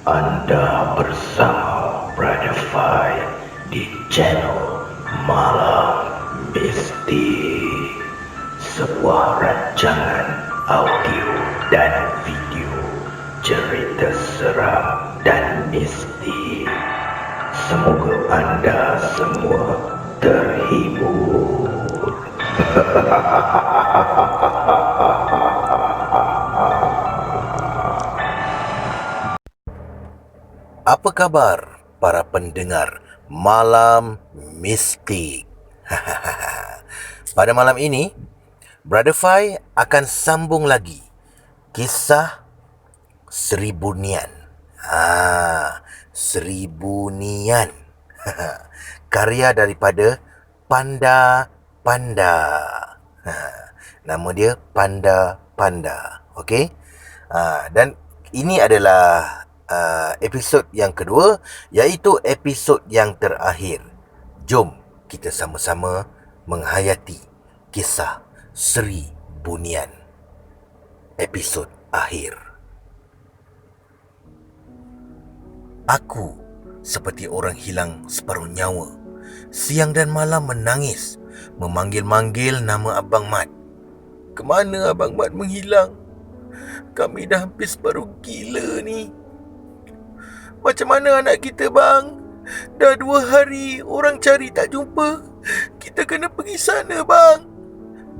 Anda bersama Brother Fai di channel Malam Mistik, sebuah rancangan audio dan video cerita seram dan mistik. Semoga anda semua terhibur. Apa kabar para pendengar Malam Mistik? Pada malam ini, Brother Fai akan sambung lagi kisah Seribu Nian. Seribu Nian. Karya daripada Panda Panda. Nama dia Panda Panda. Okey? Dan ini adalah episod yang kedua, iaitu episod yang terakhir. Jom kita sama-sama menghayati kisah Sri Bunian, episod akhir. Aku seperti orang hilang separuh nyawa. Siang dan malam menangis, memanggil-manggil nama Abang Mat. Kemana Abang Mat menghilang? Kami dah hampir separuh gila ni. Macam mana anak kita, bang? Dah 2 hari orang cari tak jumpa. Kita kena pergi sana, bang.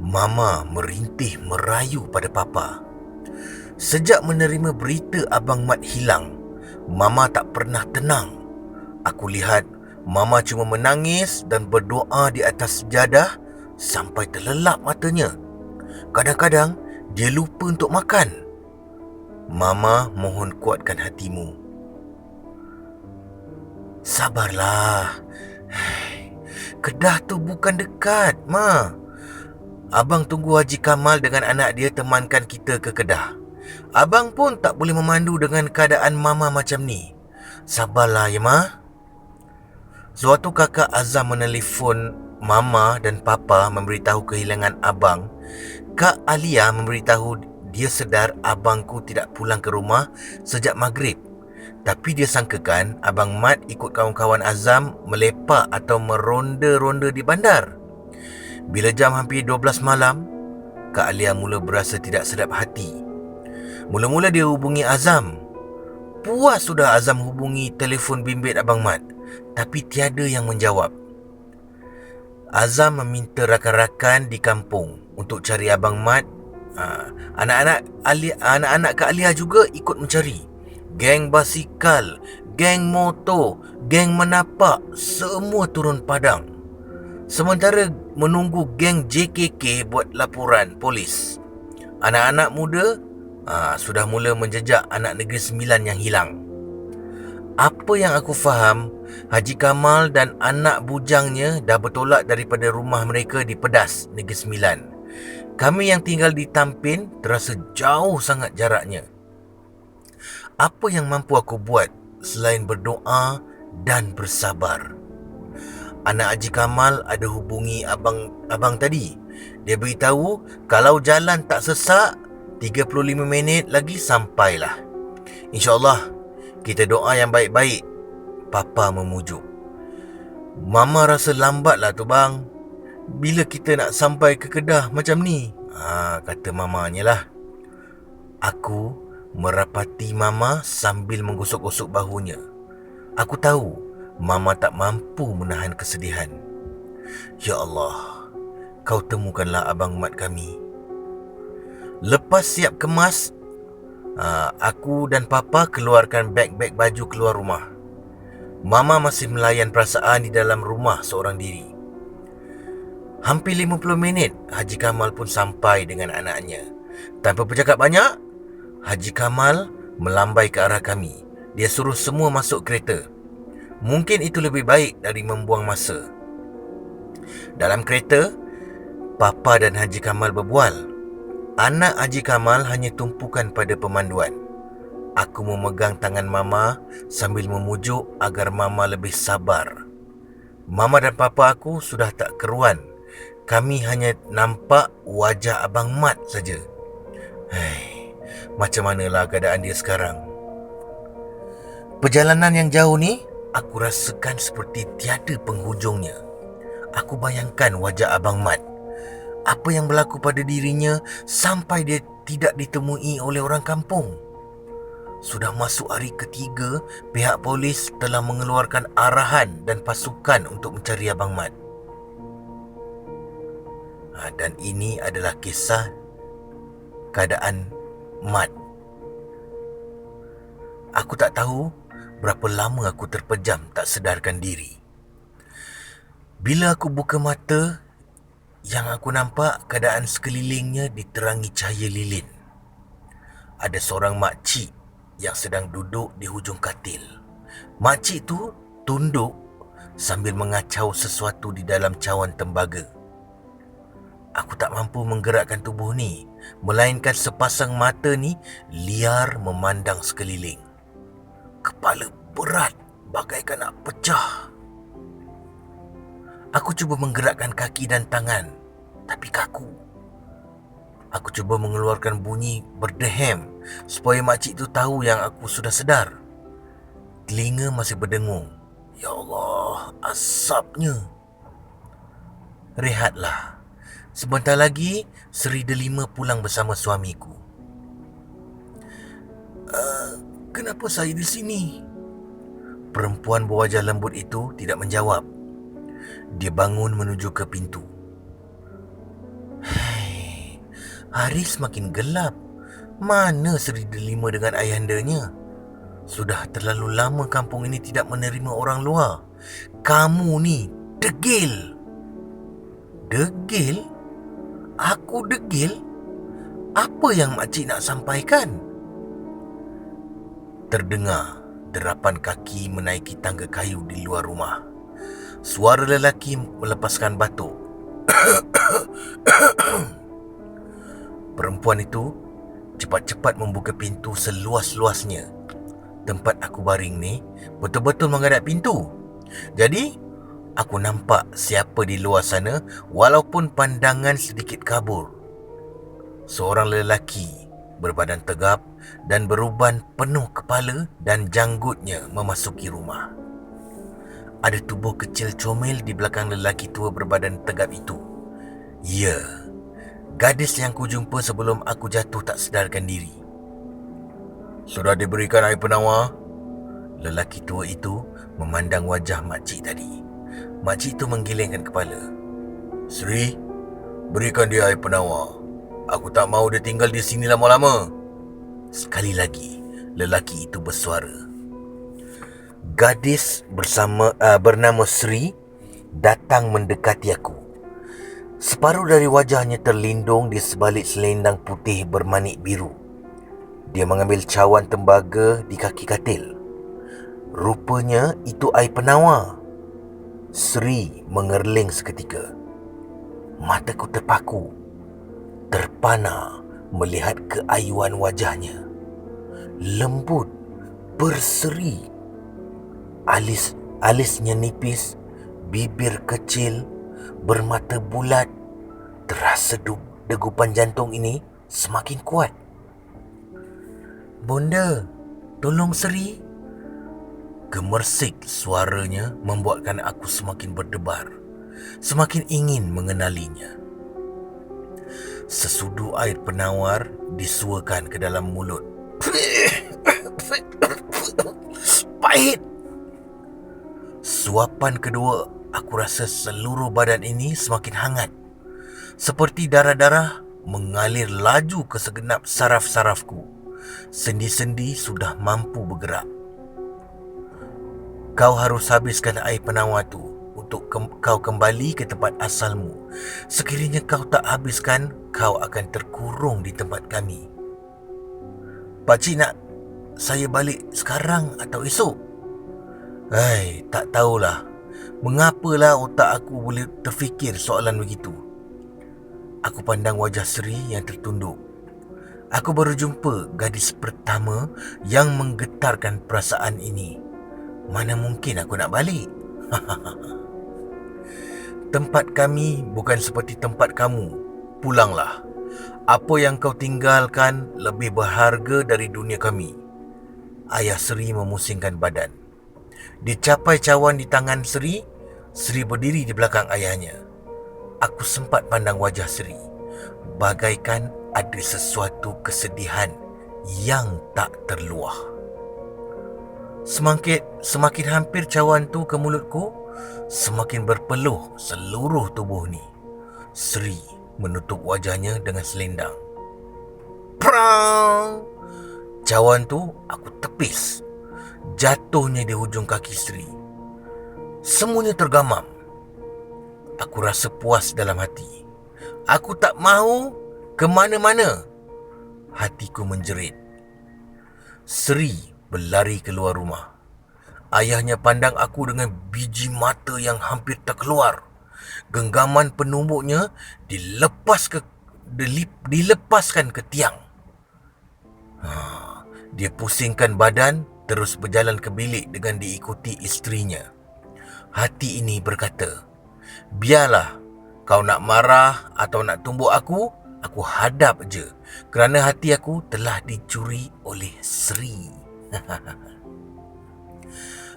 Mama merintih merayu pada papa. Sejak menerima berita Abang Mat hilang, Mama tak pernah tenang. Aku lihat Mama cuma menangis dan berdoa di atas sejadah sampai terlelap matanya. Kadang-kadang dia lupa untuk makan. Mama mohon kuatkan hatimu. Sabarlah. Kedah tu bukan dekat, Ma. Abang tunggu Haji Kamal dengan anak dia temankan kita ke Kedah. Abang pun tak boleh memandu dengan keadaan Mama macam ni. Sabarlah ya, Ma. Suatu kakak Azam menelefon Mama dan Papa memberitahu kehilangan abang. Kak Alia memberitahu dia sedar abangku tidak pulang ke rumah sejak maghrib. Tapi dia sangkakan Abang Mat ikut kawan-kawan Azam melepak atau meronda-ronda di bandar. Bila jam hampir 12 malam, Kak Alia mula berasa tidak sedap hati. Mula-mula dia hubungi Azam. Puas sudah Azam hubungi telefon bimbit Abang Mat, tapi tiada yang menjawab. Azam meminta rakan-rakan di kampung untuk cari Abang Mat. Anak-anak Kak Alia juga ikut mencari. Geng basikal, geng motor, geng menapak, semua turun padang. Sementara menunggu geng JKK buat laporan polis. Anak-anak muda sudah mula menjejak anak Negeri Sembilan yang hilang. Apa yang aku faham, Haji Kamal dan anak bujangnya dah bertolak daripada rumah mereka di Pedas, Negeri Sembilan. Kami yang tinggal di Tampin terasa jauh sangat jaraknya. Apa yang mampu aku buat selain berdoa dan bersabar? Anak Haji Kamal ada hubungi abang tadi. Dia beritahu kalau jalan tak sesak, 35 minit lagi sampailah. InsyaAllah, kita doa yang baik-baik. Papa memujuk. Mama rasa lambatlah tu, bang. Bila kita nak sampai ke Kedah macam ni? Kata mamanya lah. Aku merapati Mama sambil menggosok-gosok bahunya. Aku tahu Mama tak mampu menahan kesedihan. Ya Allah, kau temukanlah Abang Mat kami. Lepas siap kemas, aku dan Papa keluarkan beg-beg baju keluar rumah. Mama masih melayan perasaan di dalam rumah seorang diri. Hampir 50 minit, Haji Kamal pun sampai dengan anaknya. Tanpa bercakap banyak, Haji Kamal melambai ke arah kami. Dia suruh semua masuk kereta. Mungkin itu lebih baik dari membuang masa. Dalam kereta, Papa dan Haji Kamal berbual. Anak Haji Kamal hanya tumpukan pada pemanduan. Aku memegang tangan Mama sambil memujuk agar Mama lebih sabar. Mama dan Papa aku sudah tak keruan. Kami hanya nampak wajah Abang Mat saja. Macam manalah keadaan dia sekarang? Perjalanan yang jauh ni, aku rasakan seperti tiada penghujungnya. Aku bayangkan wajah Abang Mat. Apa yang berlaku pada dirinya sampai dia tidak ditemui oleh orang kampung. Sudah masuk hari ketiga, pihak polis telah mengeluarkan arahan dan pasukan untuk mencari Abang Mat. Dan ini adalah kisah keadaan Mat. Aku tak tahu berapa lama aku terpejam tak sedarkan diri. Bila aku buka mata, yang aku nampak keadaan sekelilingnya diterangi cahaya lilin. Ada seorang makcik yang sedang duduk di hujung katil. Makcik tu tunduk sambil mengacau sesuatu di dalam cawan tembaga. Aku tak mampu menggerakkan tubuh ni, melainkan sepasang mata ni liar memandang sekeliling. Kepala berat bagaikan nak pecah. Aku cuba menggerakkan kaki dan tangan, tapi kaku. Aku cuba mengeluarkan bunyi berdehem supaya makcik tu tahu yang aku sudah sedar. Telinga masih berdengung. Ya Allah, asapnya. Rehatlah. Sebentar lagi, Seri Delima pulang bersama suamiku. Kenapa saya di sini? Perempuan berwajah lembut itu tidak menjawab. Dia bangun menuju ke pintu. Hari semakin gelap. Mana Seri Delima dengan ayahandanya? Sudah terlalu lama kampung ini tidak menerima orang luar. Kamu ni degil. Degil? Aku degil? Apa yang makcik nak sampaikan? Terdengar derapan kaki menaiki tangga kayu di luar rumah. Suara lelaki melepaskan batuk. Perempuan itu cepat-cepat membuka pintu seluas-luasnya. Tempat aku baring ni betul-betul menghadap pintu. Jadi, aku nampak siapa di luar sana walaupun pandangan sedikit kabur. Seorang lelaki berbadan tegap dan beruban penuh kepala dan janggutnya memasuki rumah. Ada tubuh kecil comel di belakang lelaki tua berbadan tegap itu. Ya, gadis yang kujumpa sebelum aku jatuh tak sedarkan diri. Sudah diberikan air penawar? Lelaki tua itu memandang wajah makcik tadi. Makcik itu menggelengkan kepala. Seri, berikan dia air penawar. Aku tak mahu dia tinggal di sini lama-lama. Sekali lagi, lelaki itu bersuara. Gadis bernama Sri datang mendekati aku. Separuh dari wajahnya terlindung di sebalik selendang putih bermanik biru. Dia mengambil cawan tembaga di kaki katil. Rupanya itu air penawar. Sri mengerling seketika. Mataku terpaku, terpana melihat keayuan wajahnya. Lembut, berseri. Alisnya nipis, bibir kecil, bermata bulat. Terasa degupan jantung ini semakin kuat. Bonda, tolong Seri. Gemersik suaranya membuatkan aku semakin berdebar, semakin ingin mengenalinya. Sesudu air penawar disuakan ke dalam mulut. Pahit. Suapan kedua, aku rasa seluruh badan ini semakin hangat. Seperti darah-darah mengalir laju ke segenap saraf-sarafku. Sendi-sendi sudah mampu bergerak. Kau harus habiskan air penawar tu untuk kau kembali ke tempat asalmu. Sekiranya kau tak habiskan, kau akan terkurung di tempat kami. Pakcik nak saya balik sekarang atau esok? Tak tahulah. Mengapalah otak aku boleh terfikir soalan begitu. Aku pandang wajah Seri yang tertunduk. Aku baru jumpa gadis pertama yang menggetarkan perasaan ini. Mana mungkin aku nak balik? Tempat kami bukan seperti tempat kamu. Pulanglah. Apa yang kau tinggalkan lebih berharga dari dunia kami. Ayah Seri memusingkan badan. Dia capai cawan di tangan Seri. Seri berdiri di belakang ayahnya. Aku sempat pandang wajah Seri, bagaikan ada sesuatu kesedihan yang tak terluah. Semakin hampir cawan tu ke mulutku, semakin berpeluh seluruh tubuh ni. Seri menutup wajahnya dengan selendang. Prang! Cawan tu aku tepis. Jatuhnya di hujung kaki Seri. Semuanya tergamam. Aku rasa puas dalam hati. Aku tak mahu ke mana-mana. Hatiku menjerit. Seri berlari keluar rumah. Ayahnya pandang aku dengan biji mata yang hampir terkeluar. Genggaman penumbuknya dilepaskan ke tiang. Dia pusingkan badan, terus berjalan ke bilik dengan diikuti isterinya. Hati ini berkata, biarlah kau nak marah atau nak tumbuk aku hadap je. Kerana hati aku telah dicuri oleh Seri.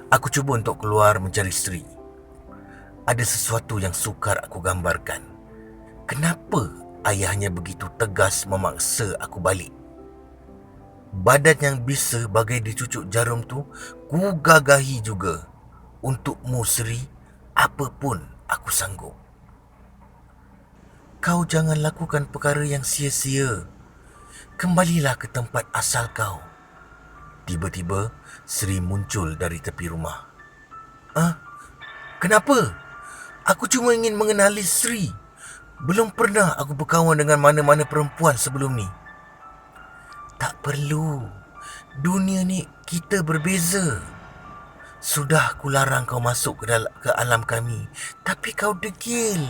Aku cuba untuk keluar mencari Seri. Ada sesuatu yang sukar aku gambarkan. Kenapa ayahnya begitu tegas memaksa aku balik? Badan yang bisa bagai dicucuk jarum tu, ku gagahi juga. Untukmu Seri, apapun aku sanggup. Kau jangan lakukan perkara yang sia-sia. Kembalilah ke tempat asal kau. Tiba-tiba Seri muncul dari tepi rumah. Kenapa? Aku cuma ingin mengenali Seri. Belum pernah aku berkawan dengan mana-mana perempuan sebelum ni. Tak perlu. Dunia ni kita berbeza. Sudah aku larang kau masuk ke alam kami, tapi kau degil.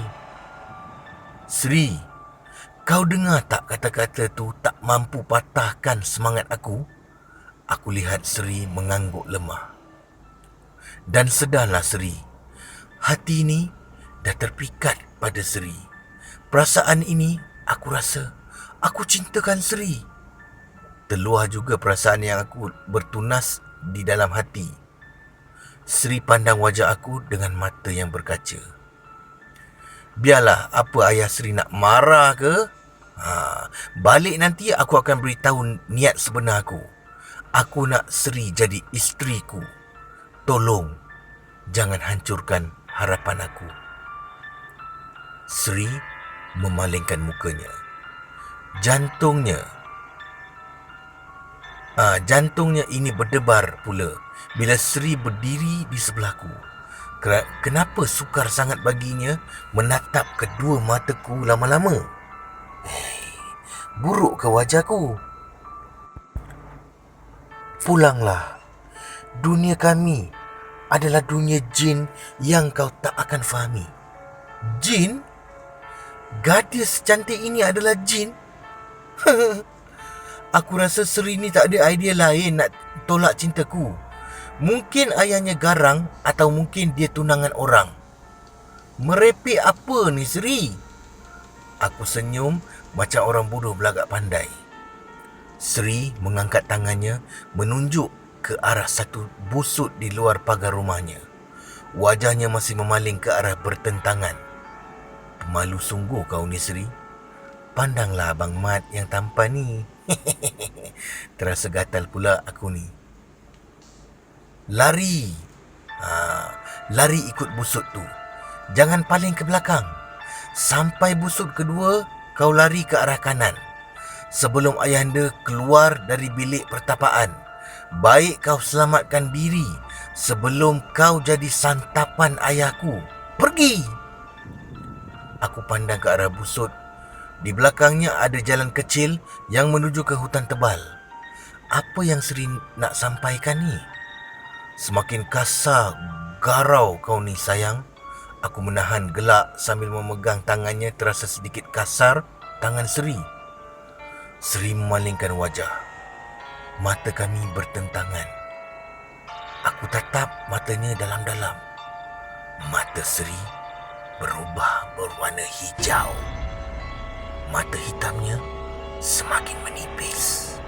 Seri, kau dengar tak kata-kata tu tak mampu patahkan semangat aku? Aku lihat Seri mengangguk lemah. Dan sedarlah Seri. Hati ini dah terpikat pada Seri. Perasaan ini aku rasa aku cintakan Seri. Terluah juga perasaan yang aku bertunas di dalam hati. Seri pandang wajah aku dengan mata yang berkaca. Biarlah apa ayah Seri nak marah ke. Balik nanti aku akan beritahu niat sebenar aku. Aku nak Seri jadi isteriku. Tolong, jangan hancurkan harapan aku. Seri memalingkan mukanya. Jantungnya ini berdebar pula bila Seri berdiri di sebelahku. Kenapa sukar sangat baginya menatap kedua mataku lama-lama? Buruk ke wajahku? Pulanglah. Dunia kami adalah dunia jin yang kau tak akan fahami. Jin? Gadis cantik ini adalah jin? Aku rasa Seri ni tak ada idea lain nak tolak cintaku. Mungkin ayahnya garang atau mungkin dia tunangan orang. Merepek apa ni Seri? Aku senyum macam orang bodoh belagak pandai. Seri mengangkat tangannya menunjuk ke arah satu busut di luar pagar rumahnya. Wajahnya masih memaling ke arah bertentangan. Pemalu sungguh kau ni Seri. Pandanglah Abang Mat yang tampan ni. Terasa gatal pula aku ni. Lari. Lari ikut busut tu. Jangan paling ke belakang. Sampai busut kedua, kau lari ke arah kanan. Sebelum ayahanda keluar dari bilik pertapaan. Baik kau selamatkan diri sebelum kau jadi santapan ayahku. Pergi! Aku pandang ke arah busut. Di belakangnya ada jalan kecil yang menuju ke hutan tebal. Apa yang Seri nak sampaikan ni? Semakin kasar garau kau ni sayang. Aku menahan gelak sambil memegang tangannya. Terasa sedikit kasar tangan Seri. Seri memalingkan wajah. Mata kami bertentangan. Aku tatap matanya dalam-dalam. Mata Seri berubah berwarna hijau. Mata hitamnya semakin menipis.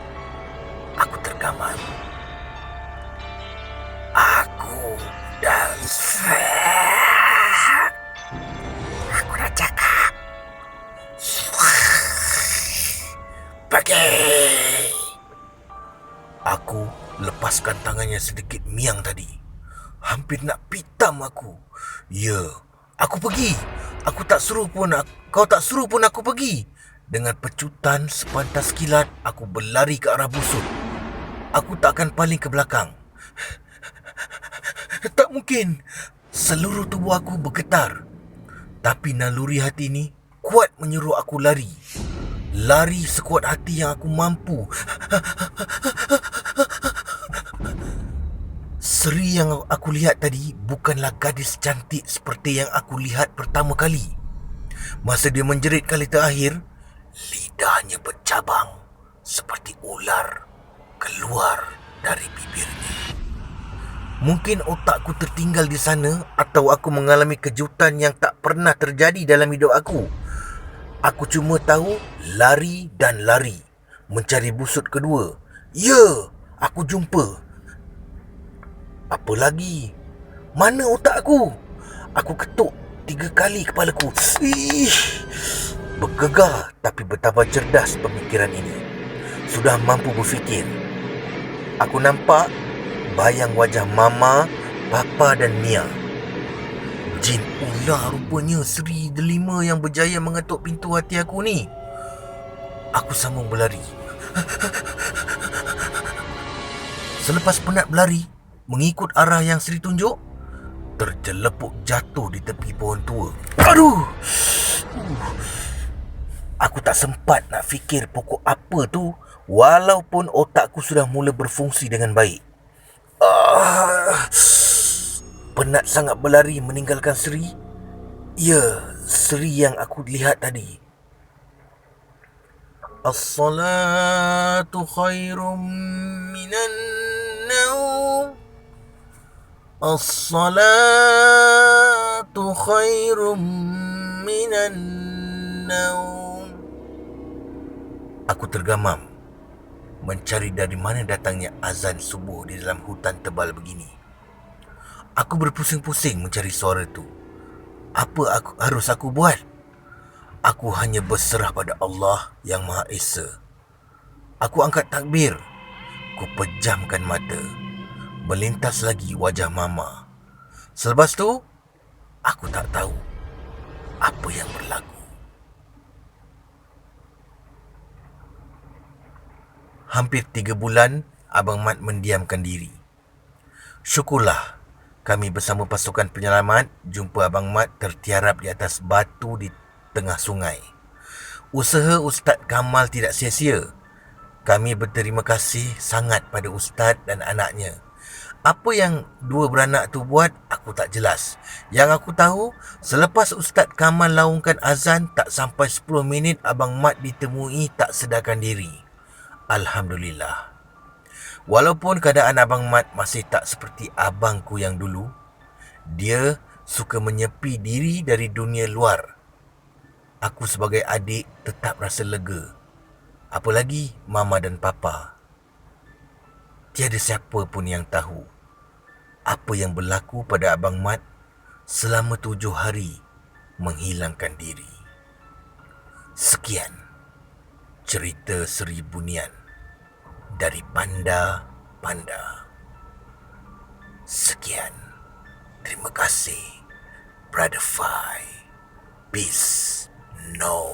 Aku tergamam. tangannya sedikit miang tadi. Hampir nak pitam aku. Ya, aku pergi. Kau tak suruh pun aku pergi. Dengan pecutan sepantas kilat, aku berlari ke arah busuk. Aku tak akan paling ke belakang. Tak mungkin. Seluruh tubuh aku bergetar. Tapi naluri hati ni kuat menyuruh aku lari. Lari sekuat hati yang aku mampu. Seri yang aku lihat tadi bukanlah gadis cantik seperti yang aku lihat pertama kali. Masa dia menjerit kali terakhir, lidahnya bercabang seperti ular keluar dari bibirnya. Mungkin otakku tertinggal di sana atau aku mengalami kejutan yang tak pernah terjadi dalam hidup aku. Aku cuma tahu lari dan lari, mencari busut kedua. Ya, aku jumpa. Apa lagi? Mana otak aku? Aku ketuk 3 kali kepalaku. Bergegar tapi betapa cerdas pemikiran ini. Sudah mampu berfikir. Aku nampak bayang wajah Mama, Papa dan Mia. Jin ular rupanya Seri Delima yang berjaya mengetuk pintu hati aku ni. Aku sambung berlari. Selepas penat berlari, mengikut arah yang Seri tunjuk, terjelepuk jatuh di tepi pohon tua. Aduh! Aku tak sempat nak fikir pokok apa tu, walaupun otakku sudah mula berfungsi dengan baik. Penat sangat berlari meninggalkan Seri. Ya, Seri yang aku lihat tadi. As-salatu khairum minan naum. As-salatu khairum minan naum. Aku tergamam, mencari dari mana datangnya azan subuh di dalam hutan tebal begini. Aku berpusing-pusing mencari suara tu. Apa harus aku buat? Aku hanya berserah pada Allah yang Maha Esa. Aku angkat takbir. Ku pejamkan mata. Melintas lagi wajah Mama. Selepas tu, aku tak tahu apa yang berlaku. Hampir 3 bulan, Abang Mat mendiamkan diri. Syukurlah, kami bersama pasukan penyelamat jumpa Abang Mat tertiarap di atas batu di tengah sungai. Usaha Ustaz Kamal tidak sia-sia. Kami berterima kasih sangat pada Ustaz dan anaknya. Apa yang 2 beranak tu buat, aku tak jelas. Yang aku tahu, selepas Ustaz Kamal laungkan azan, tak sampai 10 minit Abang Mat ditemui tak sedarkan diri. Alhamdulillah. Walaupun keadaan Abang Mat masih tak seperti abangku yang dulu, dia suka menyepi diri dari dunia luar. Aku sebagai adik tetap rasa lega. Apalagi Mama dan Papa. Tiada siapa pun yang tahu apa yang berlaku pada Abang Mat selama 7 hari menghilangkan diri. Sekian cerita Seri Bunian dari Panda. Sekian. Terima kasih. Brother Fai. Peace. No.